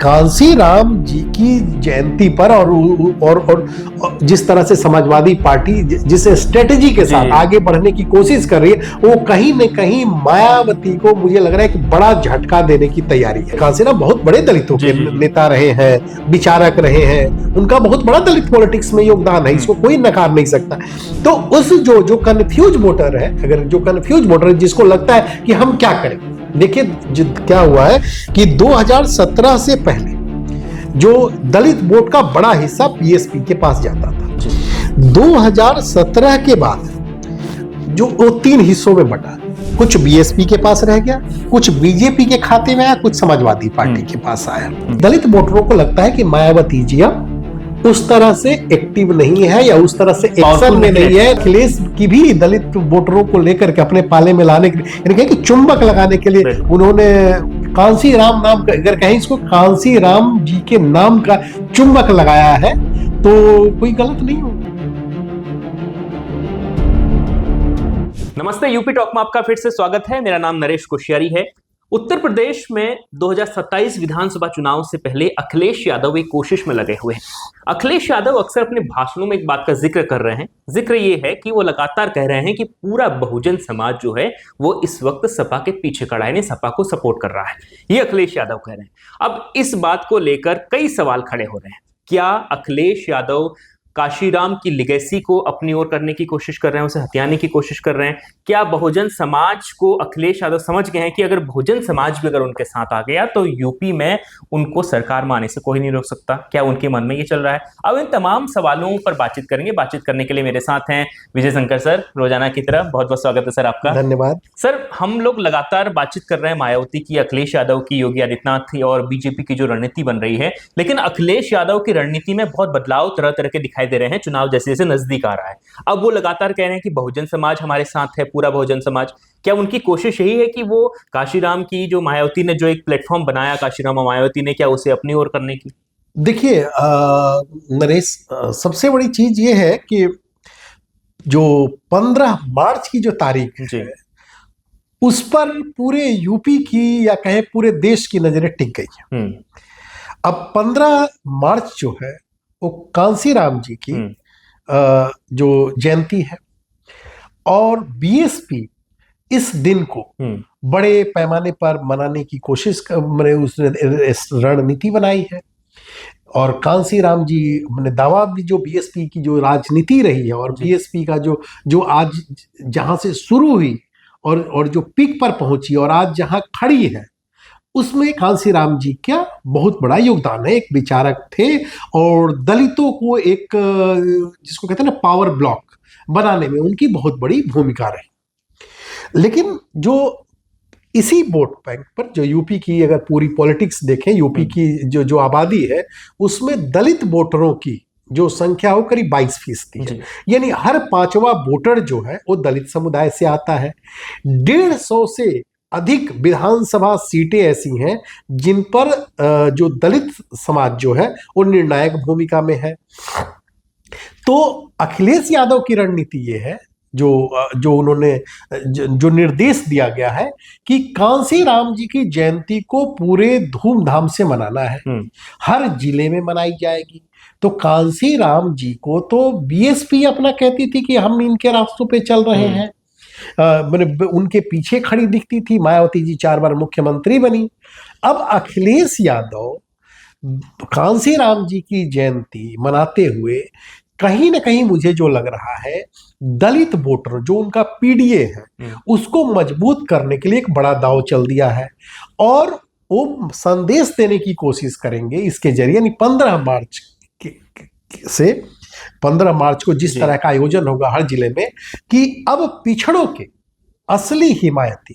कांसी राम जी की जयंती पर और जिस तरह से समाजवादी पार्टी जिस स्ट्रेटेजी के साथ आगे बढ़ने की कोशिश कर रही है, वो कहीं न कहीं मायावती को मुझे लग रहा है कि बड़ा झटका देने की तैयारी है। कांसी राम बहुत बड़े दलितों के नेता रहे हैं, विचारक रहे हैं, उनका बहुत बड़ा दलित पॉलिटिक्स में योगदान है, इसको कोई नकार नहीं सकता। तो उस जो कंफ्यूज वोटर है, अगर जो कंफ्यूज वोटर है जिसको लगता है कि हम क्या करें, देखिए क्या हुआ है कि 2017 से पहले जो दलित वोट का बड़ा हिस्सा बीएसपी के पास जाता था। 2017 के बाद जो वो 3 हिस्सों में बटा, कुछ बीएसपी के पास रह गया, कुछ बीजेपी के खाते में आया, कुछ समाजवादी पार्टी के पास आया। दलित वोटरों को लगता है कि मायावती जी अब उस तरह से एक्टिव नहीं है या उस तरह से एक्शन में नहीं है। अखिलेश की भी दलित वोटरों को लेकर के अपने पाले में लाने के लिए, यानी कि चुंबक लगाने के लिए उन्होंने कांसी राम नाम का, अगर कहें इसको कांसी राम जी के नाम का चुंबक लगाया है तो कोई गलत नहीं हो। नमस्ते, यूपी टॉक में आपका फिर से स्वागत है। मेरा नाम नरेश कोश्यारी है। उत्तर प्रदेश में 2027 विधानसभा चुनाव से पहले अखिलेश यादव एक कोशिश में लगे हुए हैं। अखिलेश यादव अक्सर अपने भाषणों में एक बात का जिक्र कर रहे हैं। जिक्र ये है कि वो लगातार कह रहे हैं कि पूरा बहुजन समाज जो है वो इस वक्त सपा के पीछे खड़ा है, सपा को सपोर्ट कर रहा है। ये अखिलेश यादव कह रहे हैं। अब इस बात को लेकर कई सवाल खड़े हो रहे हैं। क्या अखिलेश यादव काशीराम की लिगेसी को अपनी ओर करने की कोशिश कर रहे हैं, उसे हथियाने की कोशिश कर रहे हैं? क्या बहुजन समाज को अखिलेश यादव समझ गए हैं कि अगर बहुजन समाज भी अगर उनके साथ आ गया तो यूपी में उनको सरकार में आने से कोई नहीं रोक सकता? क्या उनके मन में ये चल रहा है? अब इन तमाम सवालों पर बातचीत करेंगे। बातचीत करने के लिए मेरे साथ हैं विजय शंकर सर, रोजाना की तरह। बहुत बहुत स्वागत है सर आपका। धन्यवाद सर। हम लोग लगातार बातचीत कर रहे हैं मायावती की, अखिलेश यादव की, योगी आदित्यनाथ की और बीजेपी की जो रणनीति बन रही है, लेकिन अखिलेश यादव की रणनीति में बहुत बदलाव तरह तरह के दिखाई दे रहे हैं चुनाव जैसे जैसे नजदीक आ रहा है। अब वो लगातार कह रहे हैं कि बहुजन समाज हमारे साथ है, पूरा बहुजन समाज। क्या उनकी कोशिश यही है कि वो काशीराम की, जो मायावती ने जो एक प्लेटफॉर्म बनाया काशीराम और मायावती ने, क्या उसे अपनी ओर करने की? देखिए नरेश, सबसे बड़ी चीज ये है कि जो 15 मार्च की जो तारीख है उस पर पूरे यूपी की या कहे पूरे देश की नजरें टिक गई हैं। अब 15 मार्च जो है वो कांसी राम जी की जो जयंती है और बीएसपी इस दिन को बड़े पैमाने पर मनाने की कोशिश, उसने रणनीति बनाई है। और कांसी राम जी ने दावा भी, जो बीएसपी की जो राजनीति रही है और बीएसपी का जो आज जहां से शुरू हुई और जो पीक पर पहुंची और आज जहां खड़ी है, उसमें कांसी राम जी का बहुत बड़ा योगदान है। एक विचारक थे और दलितों को एक, जिसको कहते हैं ना, पावर ब्लॉक बनाने में उनकी बहुत बड़ी भूमिका रही। लेकिन जो इसी वोट बैंक पर, जो यूपी की अगर पूरी पॉलिटिक्स देखें, यूपी की जो आबादी है, उसमें दलित वोटरों की जो संख्या हो करीब 22% है। यानी हर 5वां वोटर जो है वो दलित समुदाय से आता है। 150 से अधिक विधानसभा सीटें ऐसी हैं जिन पर जो दलित समाज जो है वो निर्णायक भूमिका में है। तो अखिलेश यादव की रणनीति ये है, जो उन्होंने जो निर्देश दिया गया है कि कांसी राम जी की जयंती को पूरे धूमधाम से मनाना है, हर जिले में मनाई जाएगी। तो कांसी राम जी को तो बीएसपी अपना कहती थी कि हम इनके रास्तों पे चल रहे हैं, मैंने उनके पीछे खड़ी दिखती थी। मायावती जी 4 बार मुख्यमंत्री बनी। अब अखिलेश यादव कांसी राम जी की जयंती मनाते हुए कहीं ना कहीं मुझे जो लग रहा है, दलित वोटर जो उनका पीडीए है उसको मजबूत करने के लिए एक बड़ा दांव चल दिया है और वो संदेश देने की कोशिश करेंगे इसके जरिए। यानी 15 मार्च से 15 मार्च को जिस तरह का आयोजन होगा हर जिले में, कि अब पिछड़ों के असली हिमायती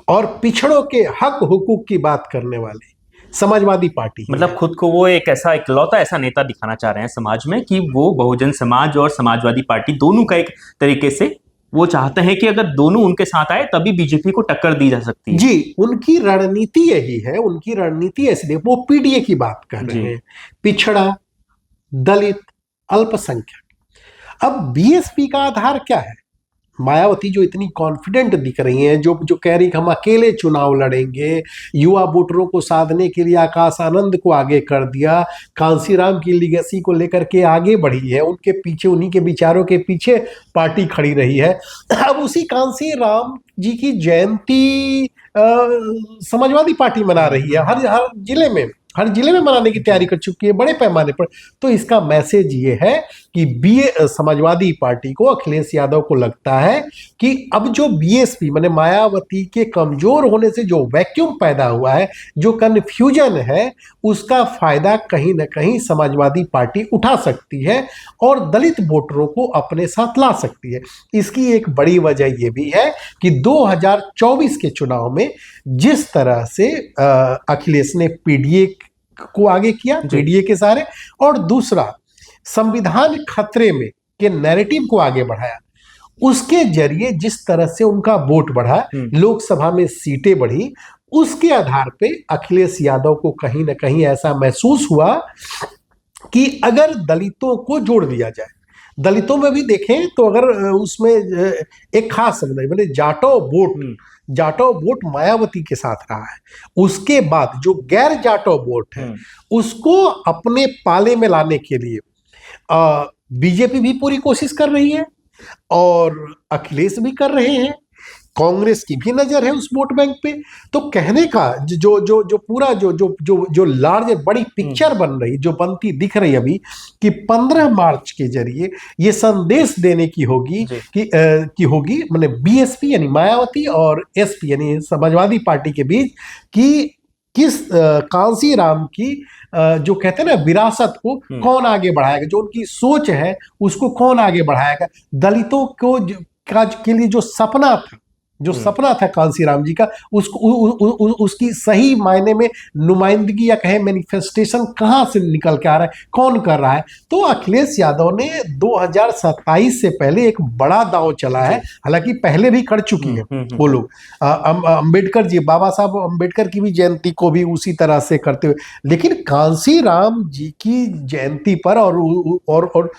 और पिछड़ों के हक हुकूक की बात करने वाले समाजवादी पार्टी, मतलब खुद को वो एक ऐसा इकलौता ऐसा नेता दिखाना चाह रहे हैं समाज में कि वो बहुजन समाज और समाजवादी पार्टी दोनों का एक तरीके से वो चाहते हैं कि अगर दोनों उनके साथ आए तभी बीजेपी को टक्कर दी जा सकती है। जी, उनकी रणनीति यही है। उनकी रणनीति ऐसी, वो पीडीए की बात कर रहे हैं, पिछड़ा, दलित, अल्पसंख्यक। अब बीएसपी का आधार क्या है? मायावती जो इतनी कॉन्फिडेंट दिख रही हैं, जो जो कह रही कि हम अकेले चुनाव लड़ेंगे, युवा वोटरों को साधने के लिए आकाश आनंद को आगे कर दिया, कांसीराम की लीगेसी को लेकर के आगे बढ़ी है, उनके पीछे, उन्हीं के विचारों के पीछे पार्टी खड़ी रही है। अब उसी कांसीराम जी की जयंती समाजवादी पार्टी मना रही है, हर जिले में मनाने की तैयारी कर चुकी है बड़े पैमाने पर। तो इसका मैसेज ये है कि समाजवादी पार्टी को, अखिलेश यादव को लगता है कि अब जो बीएसपी माने मायावती के कमजोर होने से जो वैक्यूम पैदा हुआ है, जो कन्फ्यूजन है, उसका फायदा कहीं ना कहीं समाजवादी पार्टी उठा सकती है और दलित वोटरों को अपने साथ ला सकती है। इसकी एक बड़ी वजह यह भी है कि 2024 के चुनाव में जिस तरह से अखिलेश ने पीडीए को आगे किया, पीडीए के सहारे, और दूसरा संविधान खतरे में के नैरेटिव को आगे बढ़ाया, उसके जरिए जिस तरह से उनका वोट बढ़ा, लोकसभा में सीटें बढ़ी, उसके आधार पे अखिलेश यादव को कहीं ना कहीं ऐसा महसूस हुआ कि अगर दलितों को जोड़ दिया जाए, दलितों में भी देखें तो अगर उसमें एक खास समुदाय मैंने जाटो वोट मायावती के साथ रहा है, उसके बाद जो गैर जाटो वोट है उसको अपने पाले में लाने के लिए बीजेपी भी पूरी कोशिश कर रही है और अखिलेश भी कर रहे हैं, कांग्रेस की भी नजर है उस वोट बैंक पे। तो कहने का जो पूरा जो लार्ज बड़ी पिक्चर बन रही, जो बनती दिख रही अभी, कि 15 मार्च के जरिए ये संदेश देने की होगी कि होगी माने बीएसपी यानी मायावती और एसपी यानी समाजवादी पार्टी के बीच कि किस कांसीराम की जो कहते हैं ना विरासत को कौन आगे बढ़ाएगा, जो उनकी सोच है उसको कौन आगे बढ़ाएगा, दलितों को के लिए जो सपना था कांसीराम जी का, उसको उसकी सही मायने में नुमाइंदगी या कहे मैनिफेस्टेशन कहां से निकल के आ रहा है, कौन कर रहा है। तो अखिलेश यादव ने 2027 से पहले एक बड़ा दांव चला है, हालांकि पहले भी कर चुकी है वो लोग, अंबेडकर जी, बाबा साहब अंबेडकर की भी जयंती को भी उसी तरह से करते हुए, लेकिन कांसीराम जी की जयंती पर और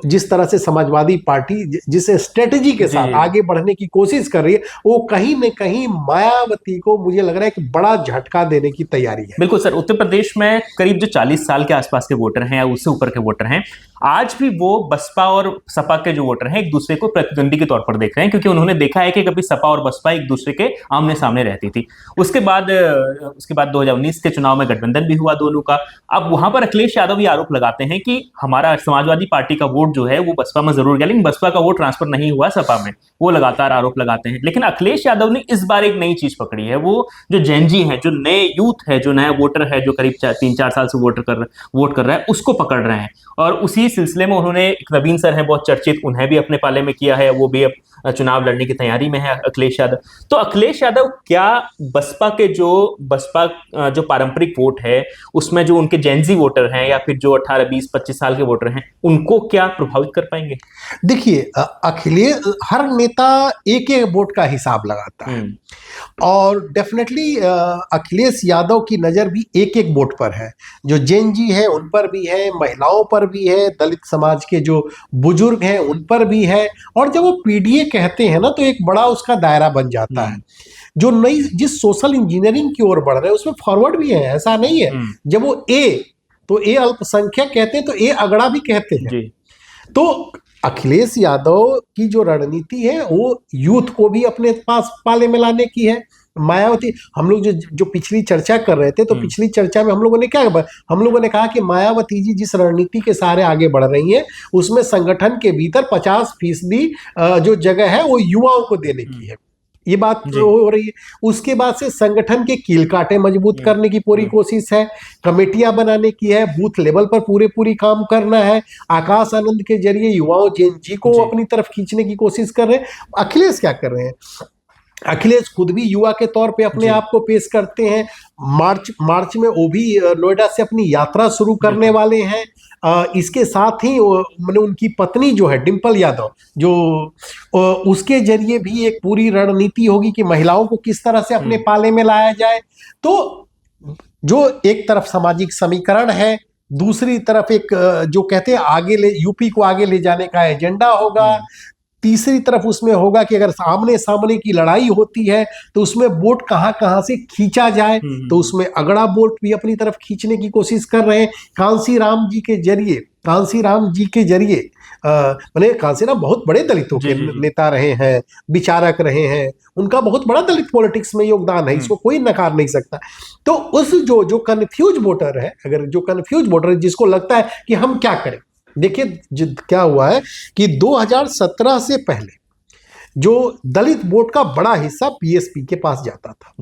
जिस तरह से समाजवादी पार्टी जिस स्ट्रेटेजी के साथ आगे बढ़ने की कोशिश कर रही है, वो कहीं न कहीं मायावती को मुझे लग रहा है कि बड़ा झटका देने की तैयारी है। बिल्कुल सर, उत्तर प्रदेश में करीब जो 40 साल के आसपास के वोटर हैं या उससे ऊपर के वोटर हैं, आज भी वो बसपा और सपा के जो वोटर हैं एक दूसरे को प्रतिद्वंदी के तौर पर देख रहे हैं, क्योंकि उन्होंने देखा है कि कभी सपा और बसपा एक दूसरे के आमने सामने रहती थी। उसके बाद 2019 के चुनाव में गठबंधन भी हुआ दोनों का। अब वहां पर अखिलेश यादव ये आरोप लगाते हैं कि हमारा समाजवादी पार्टी का वोट जो है वो बसपा में जरूर गया, लेकिन बसपा का वोट ट्रांसफर नहीं हुआ सपा में, वो लगातार आरोप लगाते हैं। लेकिन अखिलेश यादव ने इस बार एक नई चीज पकड़ी है, वो जो जेनजी है, जो नए यूथ है, जो नया वोटर है, जो करीब 3-4 साल से वोट कर रहा है, उसको पकड़ रहे हैं। और उसी सिलसिले में उन्होंने, एक नवीन सर हैं बहुत चर्चित, उन्हें भी अपने पाले में किया है, वो भी अब चुनाव लड़ने की तैयारी में है अखिलेश यादव। तो अखिलेश यादव क्या बसपा जो पारंपरिक वोट है उसमें जो उनके जेनजी वोटर हैं या फिर जो 18, 20, 25 साल के वोटर हैं, उनको क्या प्रभावित कर पाएंगे? देखिए, अखिलेश, हर नेता एक एक वोट का हिसाब लगाता है और डेफिनेटली अखिलेश यादव की नजर भी एक एक वोट पर है, जो जेनजी है उन पर भी है, महिलाओं पर भी है, दलित समाज के जो बुजुर्ग हैं उन पर भी है। और जब वो पीडीए कहते हैं ना तो एक बड़ा उसका दायरा बन जाता है। जो नई जिस सोशल इंजीनियरिंग की ओर बढ़ रहे हैं उसमें फॉरवर्ड भी है, ऐसा नहीं है। जब वो ए अल्पसंख्यक कहते हैं तो ए अगड़ा भी कहते हैं। तो अखिलेश यादव की जो रणनीति है वो यूथ को भी अपने पास पाले में लाने की है। मायावती, हम लोग जो पिछली चर्चा कर रहे थे, तो पिछली चर्चा में हम लोगों ने कहा कि मायावती जी जिस रणनीति के सहारे आगे बढ़ रही हैं उसमें संगठन के भीतर 50% जो जगह है वो युवाओं को देने की है, ये बात हो रही है। उसके बाद से संगठन के कील कांटे मजबूत करने की पूरी कोशिश है, कमेटियां बनाने की है, बूथ लेवल पर पूरी काम करना है, आकाश आनंद के जरिए युवाओं जेनजी को अपनी तरफ खींचने की कोशिश कर रहे हैं। अखिलेश क्या कर रहे हैं? अखिलेश खुद भी युवा के तौर पे अपने आप को पेश करते हैं। मार्च में वो भी नोएडा से अपनी यात्रा शुरू करने वाले हैं। इसके साथ ही मैंने उनकी पत्नी जो है डिंपल यादव, जो उसके जरिए भी एक पूरी रणनीति होगी कि महिलाओं को किस तरह से अपने पाले में लाया जाए। तो जो एक तरफ सामाजिक समीकरण है, दूसरी तरफ एक जो कहते हैं यूपी को आगे ले जाने का एजेंडा होगा। तीसरी तरफ उसमें होगा कि अगर आमने सामने की लड़ाई होती है तो उसमें वोट कहाँ कहाँ से खींचा जाए, तो उसमें अगड़ा वोट भी अपनी तरफ खींचने की कोशिश कर रहे हैं। कांसी राम जी के जरिए मैंने कांसीराम बहुत बड़े दलितों के नेता रहे हैं, विचारक रहे हैं, उनका बहुत बड़ा दलित पॉलिटिक्स में योगदान है, इसको कोई नकार नहीं सकता। तो उस जो कंफ्यूज वोटर है, अगर जो कंफ्यूज वोटर है जिसको लगता है कि हम क्या करें, देखिए क्या हुआ है कि 2017 से पहले जो दलित वोट का बड़ा हिस्सा बीएसपी के पास जाता था,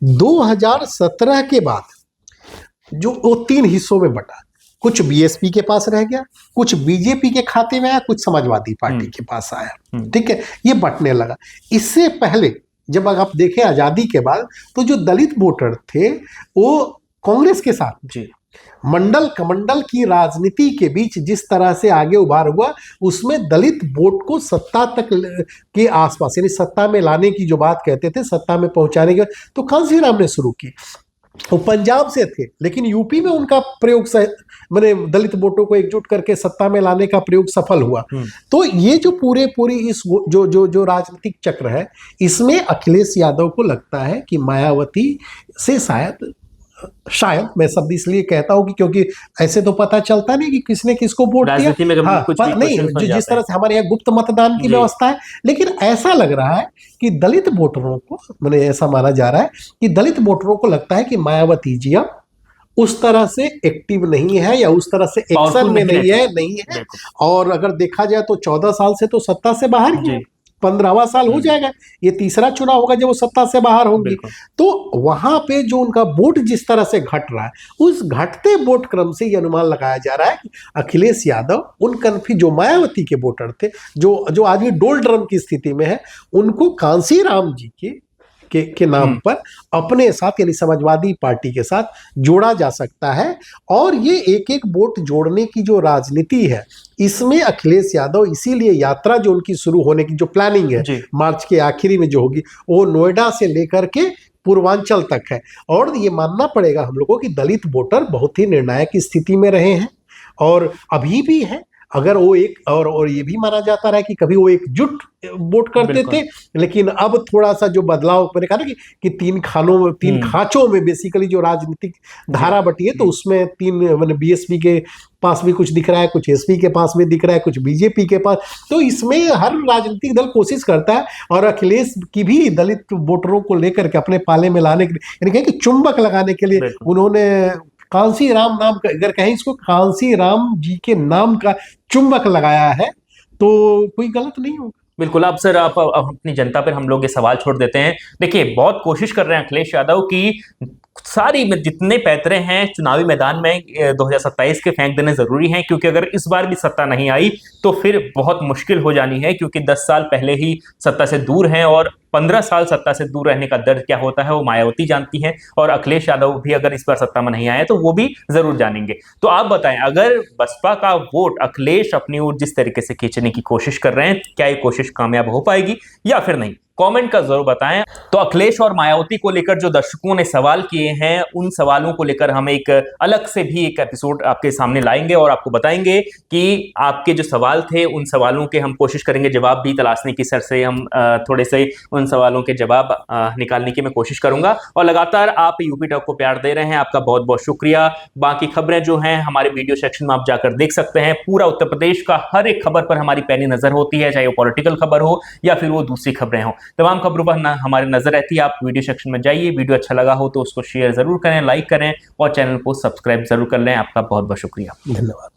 2017 के बाद जो वो 3 हिस्सों में बटा, कुछ बीएसपी के पास रह गया, कुछ बीजेपी के खाते में आया, कुछ समाजवादी पार्टी के पास आया। ठीक है, ये बंटने लगा। इससे पहले जब आप देखें आजादी के बाद, तो जो दलित वोटर थे वो कांग्रेस के साथ मंडल कमंडल की राजनीति के बीच जिस तरह से आगे उभार हुआ, उसमें दलित वोट को सत्ता तक के आसपास, यानी सत्ता में लाने की जो बात कहते थे, सत्ता में पहुंचाने की, तो कांसीराम ने शुरू की। वो पंजाब से थे, लेकिन यूपी में उनका प्रयोग मैंने दलित वोटों को एकजुट करके सत्ता में लाने का प्रयोग सफल हुआ। तो ये जो पूरी इस जो राजनीतिक चक्र है, इसमें अखिलेश यादव को लगता है कि मायावती से शायद मैं शब्द इसलिए कहता हूं कि क्योंकि ऐसे तो पता चलता नहीं कि किसने किसको वोट दिया, नहीं, जिस तरह से हमारे यहाँ गुप्त मतदान की व्यवस्था है, लेकिन ऐसा लग रहा है कि दलित वोटरों को, मैंने ऐसा माना जा रहा है कि दलित वोटरों को लगता है कि मायावती जी अब उस तरह से एक्टिव नहीं है या उस तरह से एक्शन में नहीं है। और अगर देखा जाए तो 14 साल से तो सत्ता से बाहर ही है, 15वां साल हो जाएगा, ये तीसरा चुनाव होगा जब वो सत्ता से बाहर होंगे। तो वहां पे जो उनका वोट जिस तरह से घट रहा है, उस घटते वोट क्रम से ये अनुमान लगाया जा रहा है कि अखिलेश यादव उन जो मायावती के वोटर थे, जो आज भी डोल ड्रम की स्थिति में है, उनको कांसीराम जी के नाम पर अपने साथ, यानी समाजवादी पार्टी के साथ जोड़ा जा सकता है। और ये एक एक वोट जोड़ने की जो राजनीति है, इसमें अखिलेश यादव इसीलिए यात्रा जो उनकी शुरू होने की जो प्लानिंग है मार्च के आखिरी में जो होगी, वो नोएडा से लेकर के पूर्वांचल तक है। और ये मानना पड़ेगा हम लोगों की दलित वोटर बहुत ही निर्णायक स्थिति में रहे हैं और अभी भी है। अगर वो एक और ये भी माना जाता रहा कि कभी वो एकजुट वोट करते थे, लेकिन अब थोड़ा सा जो बदलाव, मैंने कहा ना कि तीन खांचों में बेसिकली जो राजनीतिक धारा बटी है, तो उसमें 3 बीएसपी के पास भी कुछ दिख रहा है, कुछ एसपी के पास भी दिख रहा है, कुछ बीजेपी के पास। तो इसमें हर राजनीतिक दल कोशिश करता है और अखिलेश की भी दलित वोटरों को लेकर के अपने पाले में लाने के लिए, यानी कि चुंबक लगाने के लिए उन्होंने कांसीराम नाम का, अगर कहें इसको कांसीराम जी के नाम का चुंबक लगाया है, तो कोई गलत नहीं होगा। बिल्कुल। अब सर आप अपनी जनता पर हम लोग ये सवाल छोड़ देते हैं। देखिए, बहुत कोशिश कर रहे हैं अखिलेश यादव की सारी जितने पैतरे हैं चुनावी मैदान में 2027 के फेंक देने जरूरी हैं, क्योंकि अगर इस बार भी सत्ता नहीं आई तो फिर बहुत मुश्किल हो जानी है, क्योंकि 10 साल पहले ही सत्ता से दूर हैं और 15 साल सत्ता से दूर रहने का दर्द क्या होता है वो मायावती जानती हैं, और अखिलेश यादव भी अगर इस बार सत्ता में नहीं आए तो वो भी जरूर जानेंगे। तो आप बताएं, अगर बसपा का वोट अखिलेश अपनी ओर जिस तरीके से खींचने की कोशिश कर रहे हैं, क्या ये कोशिश कामयाब हो पाएगी या फिर नहीं? कमेंट का जरूर बताएं। तो अखिलेश और मायावती को लेकर जो दर्शकों ने सवाल किए हैं, उन सवालों को लेकर हम एक अलग से भी एक एपिसोड आपके सामने लाएंगे और आपको बताएंगे कि आपके जो सवाल थे उन सवालों के हम कोशिश करेंगे जवाब भी तलाशने की। सर से हम थोड़े से उन सवालों के जवाब निकालने की मैं कोशिश करूंगा। और लगातार आप यूपी टॉक को प्यार दे रहे हैं, आपका बहुत बहुत शुक्रिया। बाकी खबरें जो हैं हमारे वीडियो सेक्शन में आप जाकर देख सकते हैं। पूरा उत्तर प्रदेश का हर एक खबर पर हमारी पैनी नजर होती है, चाहे वो पॉलिटिकल खबर हो या फिर वो दूसरी खबरें हो। तमाम खबरों पर हमारी नजर रहती है। आप वीडियो सेक्शन में जाइए, वीडियो अच्छा लगा हो तो उसको शेयर जरूर करें, लाइक करें और चैनल को सब्सक्राइब जरूर कर लें। आपका बहुत बहुत शुक्रिया, धन्यवाद।